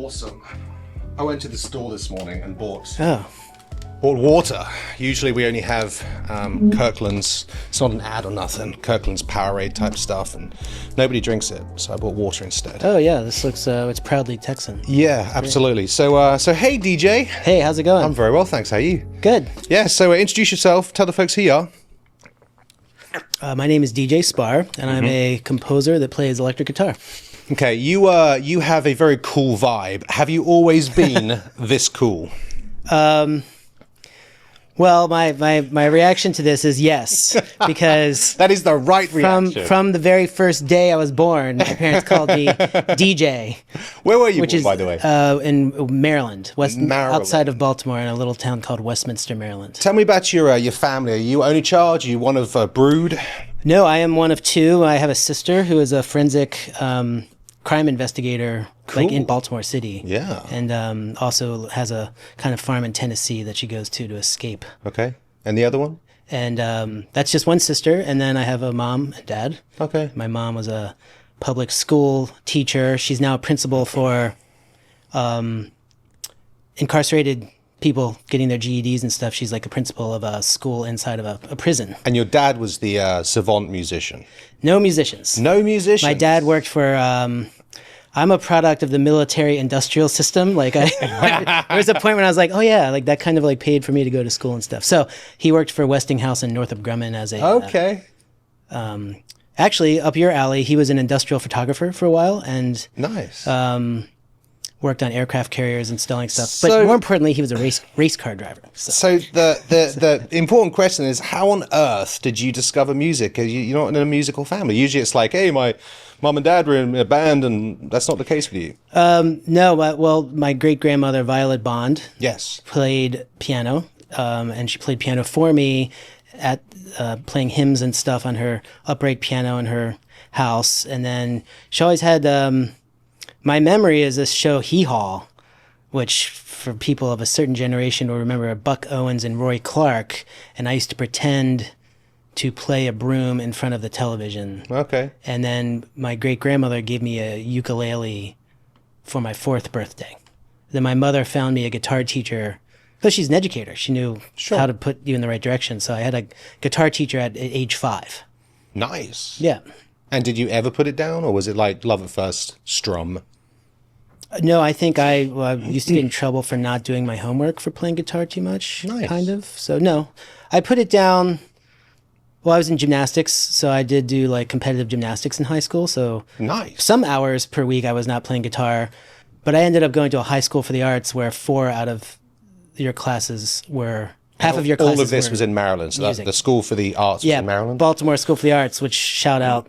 awesome. I went to the store this morning and bought water. Usually we only have Kirkland's. It's not an ad or nothing. Kirkland's Powerade type stuff, and nobody drinks it. So I bought water instead. Oh yeah, this looks it's proudly Texan. Yeah, absolutely. So hey DJ. Hey, how's it going? I'm very well, thanks. How are you? Good. Yeah. So introduce yourself. Tell the folks who you are. My name is DJ Sparr, and I'm a composer that plays electric guitar. Okay, you have a very cool vibe. Have you always been this cool? Well, my reaction to this is yes, because that is the right reaction. From the very first day I was born, my parents called me DJ. Where were you born, by the way? In Maryland, outside of Baltimore, in a little town called Westminster, Maryland. Tell me about your family. Are you only child? Are you one of a brood? No, I am one of two. I have a sister who is a forensic crime investigator, like in Baltimore City. Yeah. And also has a kind of farm in Tennessee that she goes to escape. Okay. And the other one? And that's just one sister. And then I have a mom and dad. Okay. My mom was a public school teacher. She's now a principal for incarcerated people getting their GEDs and stuff. She's like a principal of a school inside of a prison. And your dad was the savant musician? No musicians. No musicians? My dad worked for... I'm a product of the military industrial system. Like there was a point when I was like, oh yeah, like that kind of like paid for me to go to school and stuff. So he worked for Westinghouse in Northrop Grumman as a... Okay. Actually, up your alley, he was an industrial photographer for a while and... Nice. Worked on aircraft carriers, installing stuff. But more importantly, he was a race car driver. So the important question is, how on earth did you discover music? You're not in a musical family. Usually it's like, hey, my mom and dad were in a band, and that's not the case with you. No, well, my great-grandmother, Violet Bond, played piano, and she played piano for me at playing hymns and stuff on her upright piano in her house. And then she always had... my memory is this show, Hee Haw, which for people of a certain generation will remember Buck Owens and Roy Clark. And I used to pretend to play a broom in front of the television. Okay. And then my great-grandmother gave me a ukulele for my 4th birthday. Then my mother found me a guitar teacher, because she's an educator. She knew how to put you in the right direction. So I had a guitar teacher at age 5. Nice. Yeah. And did you ever put it down, or was it like love at first strum? No, I think I used to get in trouble for not doing my homework for playing guitar too much, kind of. So no, I put it down. Well, I was in gymnastics, so I did do like competitive gymnastics in high school. So some hours per week I was not playing guitar, but I ended up going to a high school for the arts where 4 out of your classes were... Half of your classes all of this was in Maryland, so that's the School for the Arts was in Maryland? Baltimore School for the Arts, which shout out,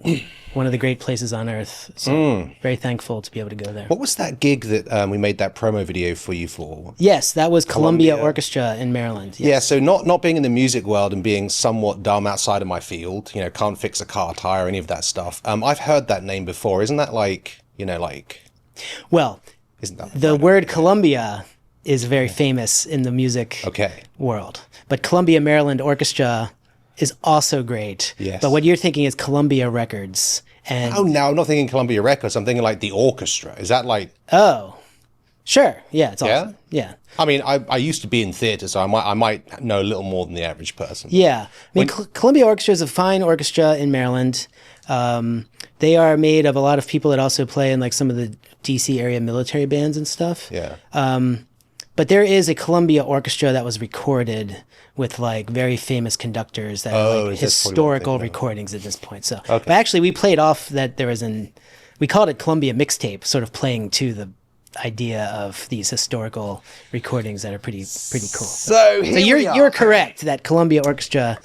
one of the great places on earth. So very thankful to be able to go there. What was that gig that we made that promo video for you for? Yes, that was Columbia Orchestra in Maryland. Yes. Yeah, so not being in the music world and being somewhat dumb outside of my field, can't fix a car tire, any of that stuff. I've heard that name before. Isn't that like, Well, isn't that the word Columbia is very famous in the music world. But Columbia, Maryland Orchestra is also great. Yes. But what you're thinking is Columbia Records. And no, I'm not thinking Columbia Records. I'm thinking like the orchestra. Is that like... Oh, sure. Yeah, it's awesome. Yeah. I mean, I used to be in theatre, so I might know a little more than the average person. Yeah. I mean, Columbia Orchestra is a fine orchestra in Maryland. They are made of a lot of people that also play in like some of the DC area military bands and stuff. Yeah. But there is a Columbia Orchestra that was recorded with like very famous conductors that are like historical recordings at this point. So, but actually we played off that there was we called it Columbia Mixtape, sort of playing to the idea of these historical recordings that are pretty cool. So you're correct that Columbia Orchestra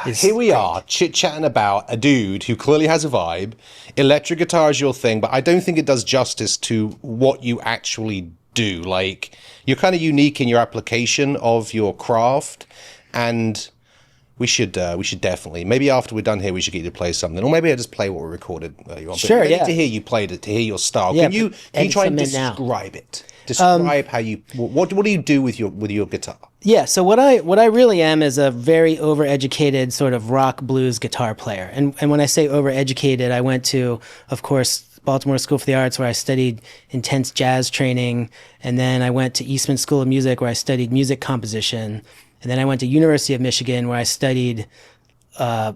is here we are chit-chatting about a dude who clearly has a vibe. Electric guitar is your thing, but I don't think it does justice to what you actually do. Like, you're kind of unique in your application of your craft, and we should definitely, maybe after we're done here, we should get you to play something, or maybe I'll just play what we recorded earlier on. Sure, to hear you play it, to hear your style. Yeah, can you try and describe it? Describe how you what do you do with your guitar? Yeah, so what I really am is a very overeducated sort of rock blues guitar player, and when I say overeducated, I went to, of course, Baltimore School for the Arts, where I studied intense jazz training. And then I went to Eastman School of Music, where I studied music composition. And then I went to University of Michigan, where I studied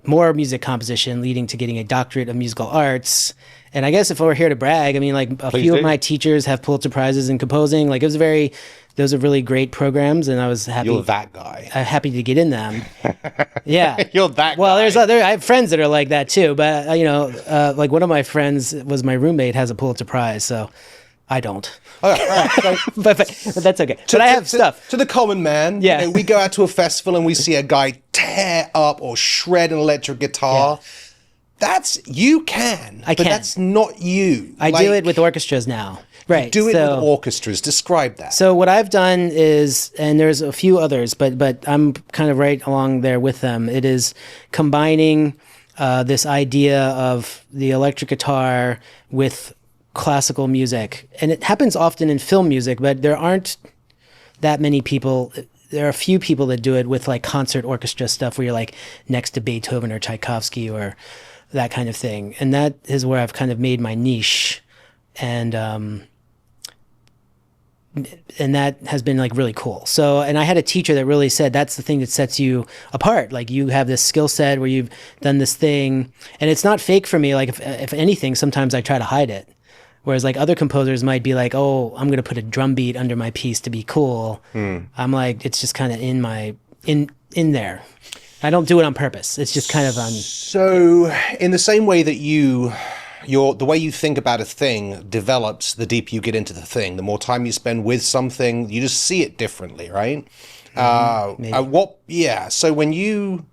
more music composition, leading to getting a doctorate of musical arts. And I guess if I were here to brag, I mean, like few of my teachers have Pulitzer Prizes in composing. Like those are really great programs, and I was happy. You're that guy. Happy to get in them. Yeah, you're that. Well, guy. I have friends that are like that too, but like one of my friends was my roommate, has a Pulitzer Prize, so I don't. All right, so, but that's okay. But I have stuff. To the common man, yeah. We go out to a festival and we see a guy tear up or shred an electric guitar. Yeah. You can. I can. But that's not you. I do it with orchestras now. Right. Do it with orchestras. Describe that. So what I've done is, and there's a few others, but I'm kind of right along there with them. It is combining this idea of the electric guitar with classical music. And it happens often in film music, but there aren't that many people. There are a few people that do it with like concert orchestra stuff where you're like next to Beethoven or Tchaikovsky or that kind of thing. And that is where I've kind of made my niche. And that has been like really cool. So, and I had a teacher that really said that's the thing that sets you apart. Like you have this skill set where you've done this thing, and it's not fake for me. Like if anything, sometimes I try to hide it. Whereas like other composers might be like, oh, I'm going to put a drum beat under my piece to be cool. I'm like, it's just kind of in there. I don't do it on purpose. It's just kind of on. So in the same way that the way you think about a thing develops the deeper you get into the thing. The more time you spend with something, you just see it differently, right? So when you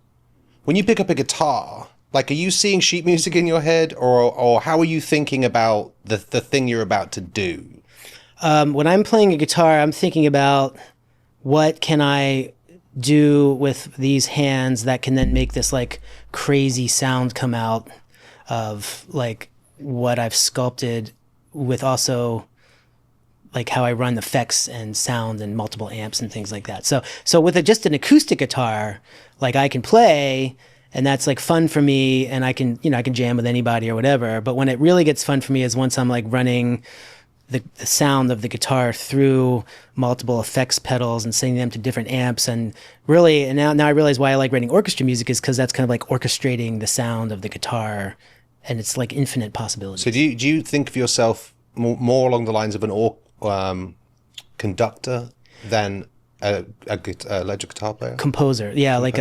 pick up a guitar, like, are you seeing sheet music in your head, or how are you thinking about the thing you're about to do? When I'm playing a guitar, I'm thinking about what can I do with these hands that can then make this like crazy sound come out of like what I've sculpted, with also like how I run effects and sound and multiple amps and things like that. So with just an acoustic guitar, like I can play, and that's like fun for me, and I can jam with anybody or whatever. But when it really gets fun for me is once I'm like running the sound of the guitar through multiple effects pedals and sending them to different amps. And really, and now I realize why I like writing orchestra music is because that's kind of like orchestrating the sound of the guitar, and it's like infinite possibilities. So do you think of yourself more along the lines of an conductor than a electric guitar player? Composer, yeah, like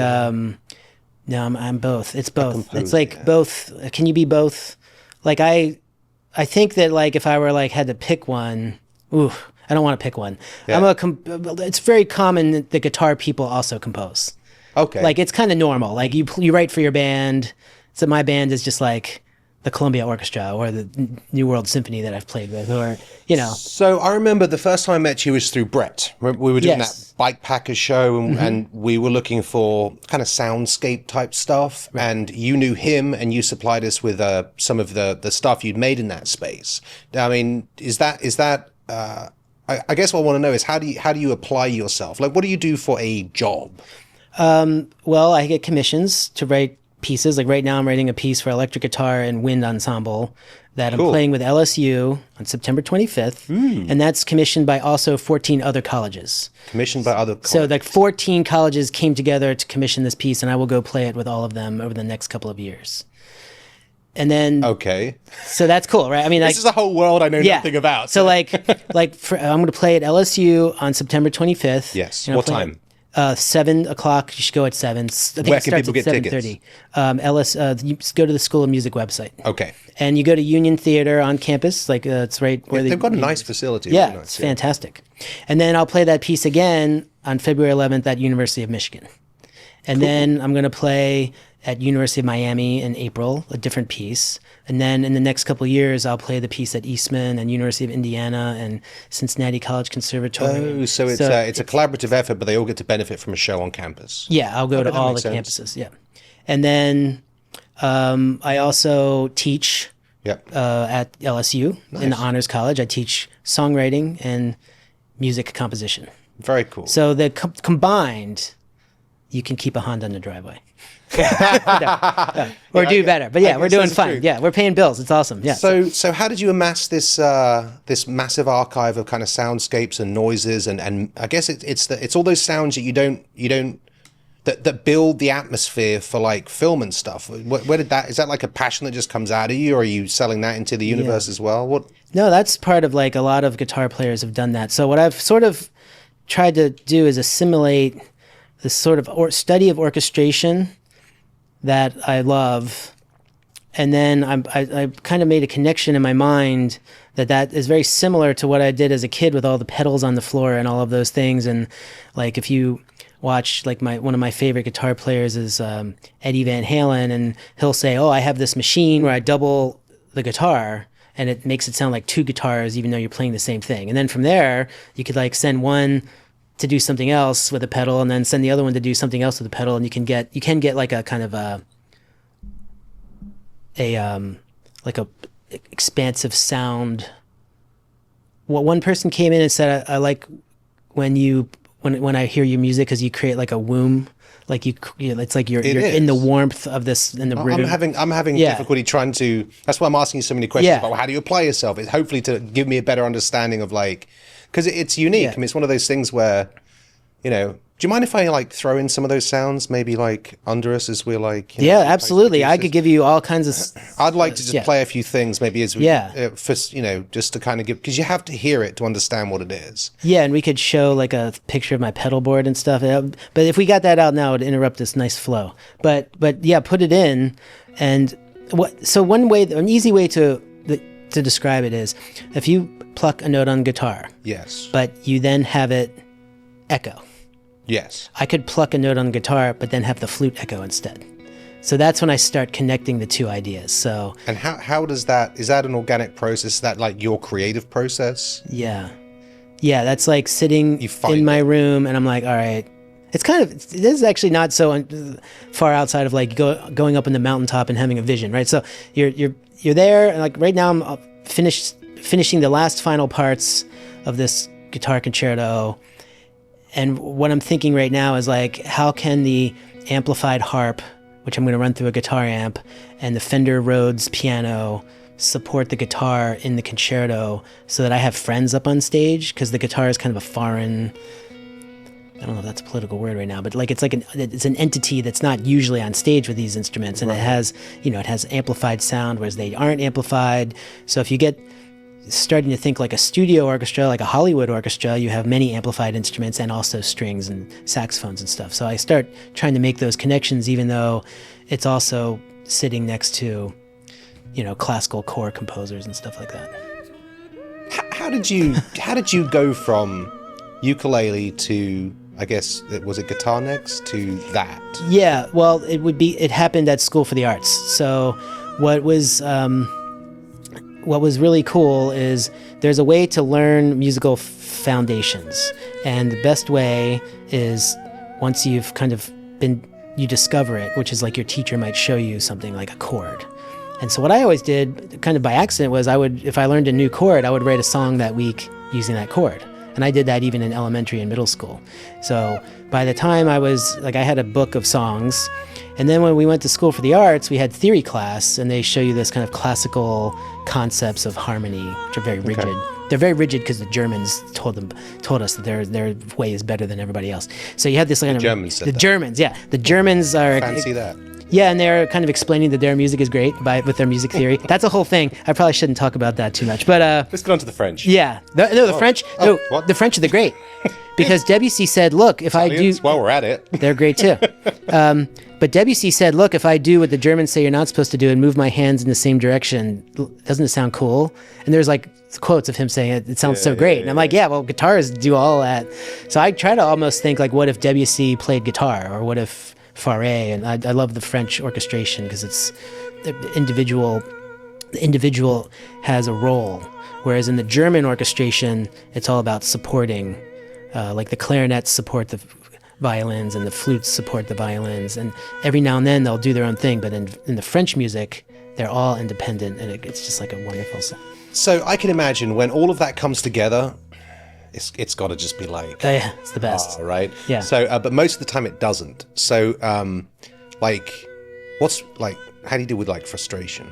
no, I'm both. It's both. It's like both. Can you be both? Like I think that like if I were like had to pick one, I don't want to pick one. Yeah. It's very common that the guitar people also compose. Okay. Like it's kind of normal. Like you write for your band. So my band is just like the Columbia Orchestra or the New World Symphony that I've played with, or So I remember the first time I met you was through Brett. We were doing that Bike Packers show, and we were looking for kind of soundscape type stuff, and you knew him, and you supplied us with some of the stuff you'd made in that space. I mean, is that? I guess what I want to know is how do you apply yourself? Like, what do you do for a job? Well, I get commissions to write pieces. Like right now I'm writing a piece for electric guitar and wind ensemble that I'm playing with LSU on September 25th. And that's commissioned by also 14 other colleges. Commissioned by other colleges. So like 14 colleges came together to commission this piece, and I will go play it with all of them over the next couple of years. And then so that's cool, right? I mean, this is a whole world I know nothing about. So I'm going to play at LSU on September 25th. Yes. What time? 7 o'clock. You should go at 7. I think Where can people get tickets? You go to the School of Music website. Okay. And you go to Union Theater on campus. Like it's right where they've got a nice facility. Yeah, nice, it's fantastic. And then I'll play that piece again on February 11th at University of Michigan. And then I'm going to play at University of Miami in April, a different piece. And then in the next couple of years, I'll play the piece at Eastman and University of Indiana and Cincinnati College Conservatory. Oh, so it's a collaborative effort, but they all get to benefit from a show on campus. Yeah, I'll go to all the campuses. Yeah. And then I also teach at LSU in the Honors College. I teach songwriting and music composition. Very cool. So the combined, you can keep a Honda in the driveway. Or do better. But we're doing fine. True. Yeah, we're paying bills. It's awesome. Yeah. So how did you amass this this massive archive of kind of soundscapes and noises and I guess it's all those sounds that you don't that build the atmosphere for like film and stuff. Where did that, is that like a passion that just comes out of you, or are you selling that into the universe as well? What? No, that's part of, like, a lot of guitar players have done that. So what I've sort of tried to do is assimilate this sort of study of orchestration that I love, and then I kind of made a connection in my mind that is very similar to what I did as a kid with all the pedals on the floor and all of those things. And like, if you watch, like, one of my favorite guitar players is Eddie Van Halen, and he'll say, "Oh, I have this machine where I double the guitar, and it makes it sound like two guitars, even though you're playing the same thing." And then from there, you could like send one to do something else with a pedal, and then send the other one to do something else with the pedal, and you can get like a kind of a expansive sound. Well, one person came in and said, I like when I hear your music, because you create like a womb, like it's like you're in the warmth of this in the room. I'm having difficulty trying to. That's why I'm asking you so many questions about how do you apply yourself. It's hopefully to give me a better understanding of, like, because it's unique. I mean, it's one of those things where, you know. Do you mind if I like throw in some of those sounds, maybe like under us as we're like? Absolutely. I could give you all kinds of. I'd like to just play a few things, maybe as we, just to kind of give, because you have to hear it to understand what it is. Yeah, and we could show like a picture of my pedal board and stuff. But if we got that out now, it would interrupt this nice flow. But yeah, put it in, and an easy way to describe it is, if you pluck a note on guitar. Yes. But you then have it echo. Yes. I could pluck a note on the guitar, but then have the flute echo instead. So that's when I start connecting the two ideas. So. And how does that, is that an organic process? Is that like your creative process? Yeah. Yeah, that's like sitting in my room, and I'm like, all right. It is actually not so far outside of like going up in the mountaintop and having a vision, right? So you're there, and like right now I'm finishing the last final parts of this guitar concerto. And what I'm thinking right now is, like, how can the amplified harp, which I'm going to run through a guitar amp, and the Fender Rhodes piano support the guitar in the concerto so that I have friends up on stage? Because the guitar is kind of a foreign, I don't know if that's a political word right now, but like it's an entity that's not usually on stage with these instruments, and it has amplified sound, whereas they aren't amplified. So if you get starting to think like a studio orchestra, like a Hollywood orchestra, you have many amplified instruments and also strings and saxophones and stuff. So I start trying to make those connections, even though it's also sitting next to, classical core composers and stuff like that. How did you go from ukulele to, I guess, was it guitar next, to that? Yeah, well, it happened at School for the Arts. So what was really cool is there's a way to learn musical foundations. And the best way is once you've you discover it, which is like your teacher might show you something like a chord. And so what I always did, kind of by accident, was if I learned a new chord, I would write a song that week using that chord. And I did that even in elementary and middle school. So by the time I had a book of songs. And then when we went to School for the Arts, we had theory class, and they show you this kind of classical concepts of harmony, which are very rigid. Okay. They're very rigid because the Germans told us that their way is better than everybody else. So you have this kind of Germans said that. Germans, yeah. The Germans are fancy that. Yeah, and they're kind of explaining that their music is great with their music theory. That's a whole thing. I probably shouldn't talk about that too much, but let's get on to the French. Yeah, the French. What? The French are the great, because Debussy said, "Look, if Italians, while we're at it, they're great too." But Debussy said, "Look, if I do what the Germans say you're not supposed to do and move my hands in the same direction, doesn't it sound cool?" And there's like quotes of him saying it sounds so great. And I'm like, yeah, well, guitars do all that. So I try to almost think like, what if Debussy played guitar, or what if Sparr? And I love the French orchestration because it's the individual has a role, whereas in the German orchestration, it's all about supporting, like the clarinets support the violins and the flutes support the violins, and every now and then they'll do their own thing, but in the French music, they're all independent, and it's just like a wonderful sound. So I can imagine when all of that comes together, it's got to just be like, oh yeah, it's the best. Right? Yeah. So, but most of the time it doesn't. So, like, what's like, how do you deal with like frustration?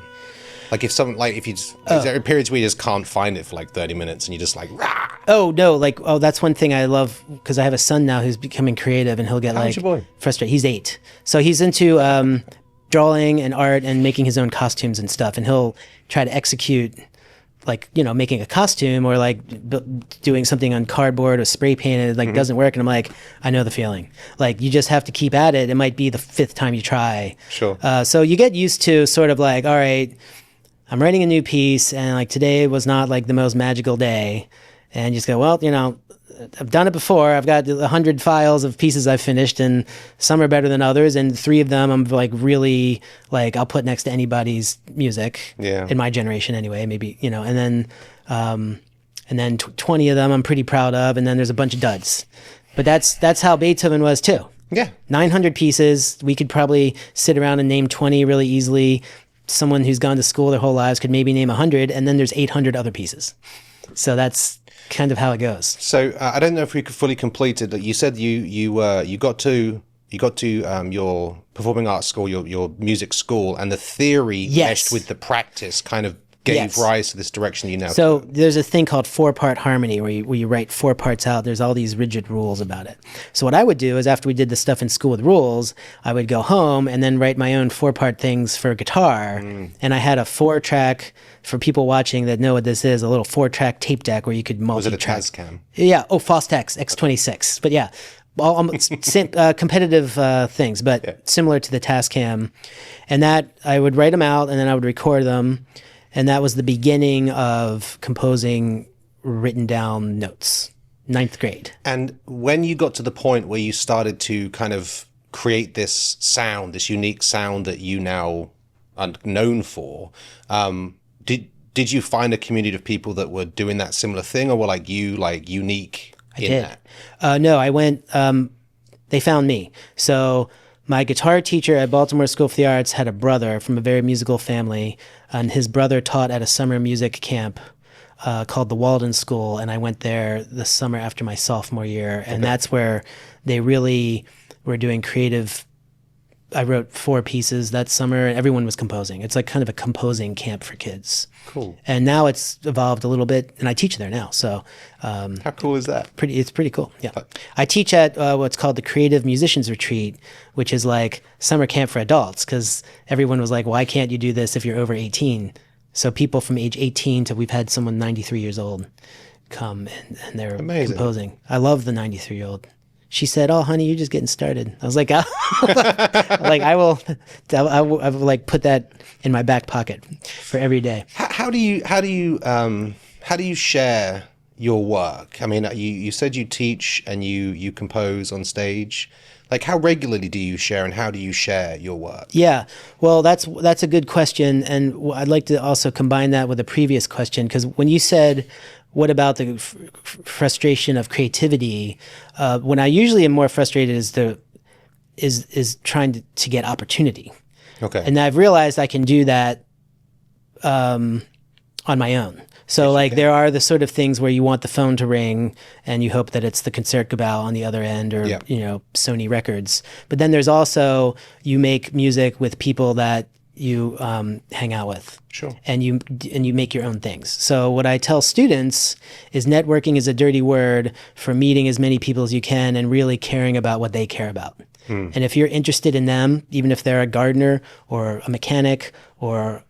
Like if something, like if you just, is there periods where you just can't find it for like 30 minutes and you're just like, rah! Oh no, like, that's one thing I love, because I have a son now who's becoming creative, and he'll get How's your boy? frustrated. He's 8. So he's into drawing and art and making his own costumes and stuff, and he'll try to execute, like, you know, making a costume or like doing something on cardboard or spray painted, like doesn't work. And I'm like, I know the feeling. Like, you just have to keep at it. It might be the 5th time you try. Sure. So you get used to sort of like, all right, I'm writing a new piece, and like today was not like the most magical day. And you just go, well, you know, I've done it before. I've got 100 files of pieces I've finished, and some are better than others. And 3 of them I'm like really like, I'll put next to anybody's music in my generation anyway, maybe, you know, and then 20 of them I'm pretty proud of. And then there's a bunch of duds, but that's how Beethoven was too. Yeah. 900 pieces. We could probably sit around and name 20 really easily. Someone who's gone to school their whole lives could maybe name 100, and then there's 800 other pieces. So that's kind of how it goes. So I don't know if we could fully complete it. You said you got to your performing arts school, your music school, and the theory meshed with the practice kind of gave rise to this direction you now. So there's a thing called 4-part harmony where you write 4 parts out. There's all these rigid rules about it. So what I would do is, after we did the stuff in school with rules, I would go home and then write my own 4-part things for guitar. And I had a 4-track, for people watching that know what this is, a little 4-track tape deck where you could multi-track. Was it a Tascam? Yeah. Oh, Fostex X26. But yeah, all competitive things, but similar to the Tascam. And that I would write them out, and then I would record them. And that was the beginning of composing written down notes, 9th grade. And when you got to the point where you started to kind of create this sound, this unique sound that you now are known for, did you find a community of people that were doing that similar thing, or were like you like unique in that? No, I went, they found me. So my guitar teacher at Baltimore School of the Arts had a brother from a very musical family, and his brother taught at a summer music camp called the Walden School, and I went there the summer after my sophomore year, and that's where they really were doing creative. I wrote 4 pieces that summer, and everyone was composing. It's like kind of a composing camp for kids. Cool. And now it's evolved a little bit, and I teach there now. So how cool is that? It's pretty cool. Yeah. I teach at what's called the Creative Musicians Retreat, which is like summer camp for adults, because everyone was like, why can't you do this if you're over 18? So people from age 18 to, we've had someone 93 years old come, and they're composing. I love the 93-year-old. She said, "Oh, honey, you're just getting started." I was like, like I will like put that in my back pocket for every day. How do you share your work? I mean, you said you teach and you compose on stage. Like, how regularly do you share, and how do you share your work? Yeah, well, that's a good question, and I'd like to also combine that with a previous question, because when you said, what about the frustration of creativity? When I usually am more frustrated is trying to get opportunity. Okay. And I've realized I can do that on my own. So like there are the sort of things where you want the phone to ring and you hope that it's the Concertgebouw on the other end, or you know, Sony Records. But then there's also, you make music with people that you hang out with. Sure. And you make your own things. So what I tell students is, networking is a dirty word for meeting as many people as you can and really caring about what they care about. And if you're interested in them, even if they're a gardener or a mechanic, or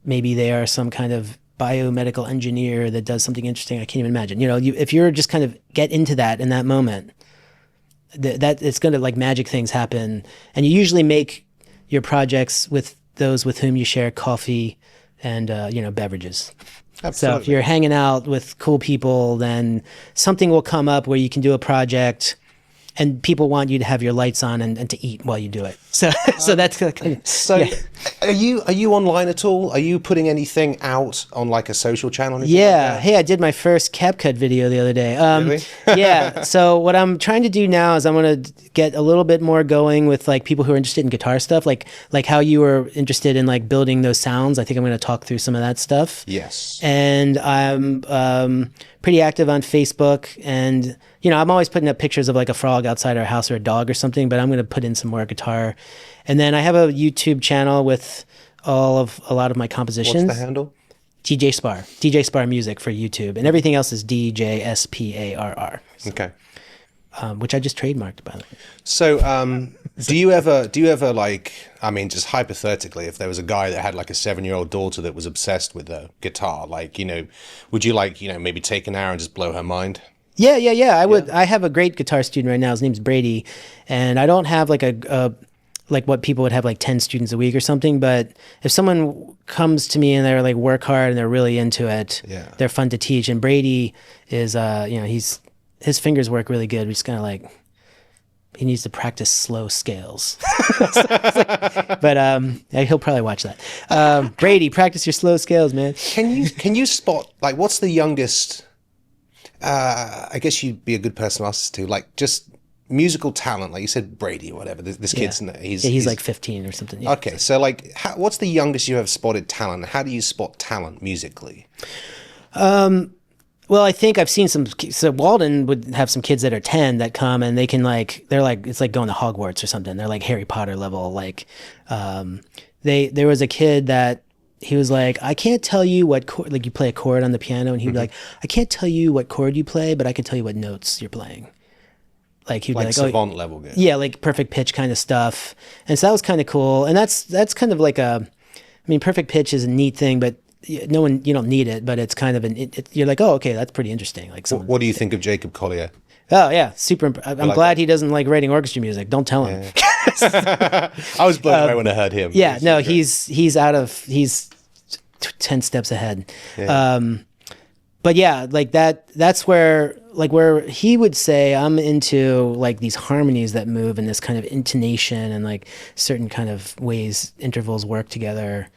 maybe they are some kind of biomedical engineer that does something interesting I can't even imagine. You know, if you're just kind of get into that in that moment, that it's going to, like, magic things happen. And you usually make your projects with those with whom you share coffee and you know, beverages. Absolutely. So if you're hanging out with cool people, then something will come up where you can do a project, and people want you to have your lights on and to eat while you do it. So that's kind of, so. Yeah. Are you online at all? Are you putting anything out on like a social channel? Yeah. Like Hey, I did my first CapCut video the other day. Really? Yeah. So what I'm trying to do now is I'm going to get a little bit more going with like people who are interested in guitar stuff, like how you were interested in like building those sounds. I think I'm going to talk through some of that stuff. Yes. And I'm pretty active on Facebook, and I'm always putting up pictures of like a frog outside our house or a dog or something, but I'm going to put in some more guitar. And then I have a YouTube channel with a lot of my compositions. What's the handle? DJ Sparr Music for YouTube, and everything else is DJSPARR. So, okay. Which I just trademarked, by the way. So, do you ever like, I mean, just hypothetically, if there was a guy that had like a 7-year-old daughter that was obsessed with a guitar, like, would you like, maybe take an hour and just blow her mind? Yeah. I would. I have a great guitar student right now. His name's Brady, and I don't have like a like what people would have like 10 students a week or something. But if someone comes to me and they're like work hard and they're really into it, they're fun to teach. And Brady is, his fingers work really good. We just kind of like, he needs to practice slow scales. But he'll probably watch that. Brady, practice your slow scales, man. Can you spot, like, what's the youngest, I guess you'd be a good person to ask to, like, just musical talent, like you said, Brady or whatever. This kid's he's like 15 or something. Yeah. Okay, so like, what's the youngest you have spotted talent? How do you spot talent musically? Well, I think I've seen some. So Walden would have some kids that are 10 that come and they can they're like it's like going to Hogwarts or something. They're like Harry Potter level. Like, there was a kid that he was like, I can't tell you what chord. Like you play a chord on the piano, and he'd be like, I can't tell you what chord you play, but I can tell you what notes you're playing. Like he'd be like savant level good. Yeah, like perfect pitch kind of stuff. And so that was kind of cool. And that's kind of like perfect pitch is a neat thing, but you don't need it, but it's kind of you're like, oh, okay, that's pretty interesting. Like, what do you think of Jacob Collier? Oh yeah, super. I'm glad he doesn't like writing orchestra music. Don't tell him. Yeah. I was blown away when I heard him. Yeah, he's 10 steps ahead. Yeah. But yeah, like that's where he would say I'm into like these harmonies that move and this kind of intonation and like certain kind of ways intervals work together.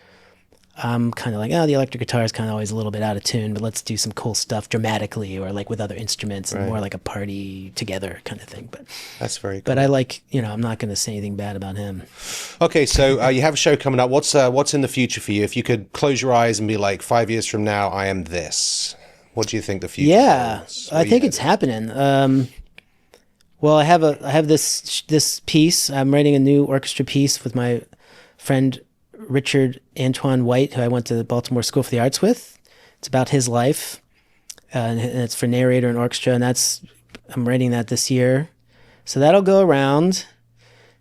I'm kind of like, the electric guitar is kind of always a little bit out of tune, but let's do some cool stuff dramatically or like with other instruments and more like a party together kind of thing. But that's very cool. But I like, I'm not going to say anything bad about him. Okay, so you have a show coming up. What's in the future for you? If you could close your eyes and be like, 5 years from now, I am this. What do you think the future holds? I think it's happening. Well, I have this piece. I'm writing a new orchestra piece with my friend Richard Antoine White, who I went to the Baltimore School for the Arts with. It's about his life, and it's for narrator and orchestra, and I'm writing that this year. So that'll go around,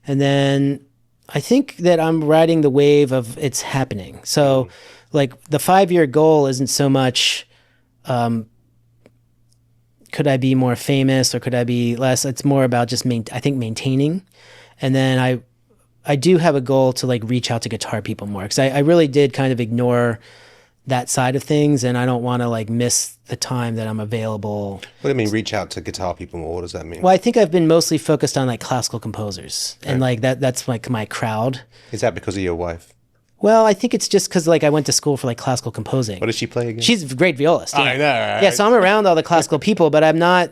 and then I think that I'm riding the wave of it's happening. So, like, the 5-year goal isn't so much, could I be more famous or could I be less? It's more about just maintaining, and then I do have a goal to like reach out to guitar people more, because I really did kind of ignore that side of things, and I don't want to like miss the time that I'm available. What do you mean reach out to guitar people more? What does that mean? Well, I think I've been mostly focused on like classical composers, and like that's like my crowd. Is that because of your wife? Well, I think it's just because like I went to school for like classical composing. What does she play again? She's a great violist. Yeah. I know, right? Yeah, so I'm around all the classical people, but I'm not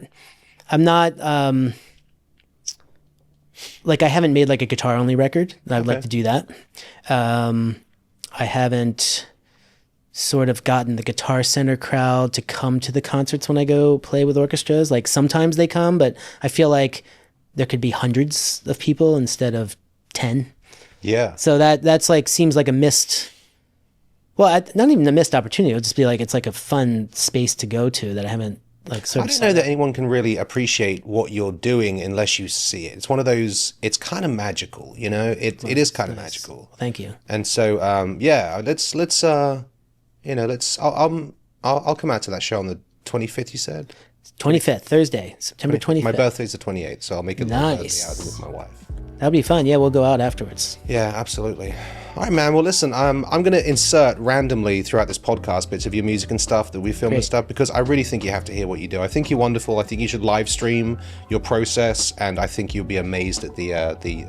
like I haven't made like a guitar only record. I'd like to do that. I haven't sort of gotten the Guitar Center crowd to come to the concerts when I go play with orchestras. Like sometimes they come, but I feel like there could be hundreds of people instead of 10. Yeah. So that's like seems like a missed. Well, not even a missed opportunity. It'll just be like it's like a fun space to go to that I haven't like sort of. I don't know that anyone can really appreciate what you're doing unless you see it. It's one of those. It's kind of magical, you know. It is kind of magical. Thank you. And so let's I'll come out to that show on the 25th. You said 25th, Thursday, September 25th. My birthday's the 28th, so I'll make a little birthday out with my wife. That'd be fun. Yeah, we'll go out afterwards. Yeah, absolutely. All right, man. Well, listen, I'm going to insert randomly throughout this podcast bits of your music and stuff that we filmed and stuff, because I really think you have to hear what you do. I think you're wonderful. I think you should live stream your process, and I think you'll be amazed at the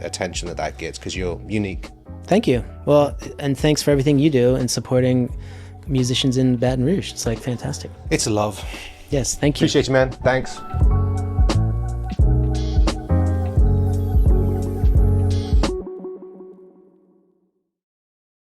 attention that gets, because you're unique. Thank you. Well, and thanks for everything you do and supporting musicians in Baton Rouge. It's like fantastic. It's a love. Yes, thank you. Appreciate you, man. Thanks.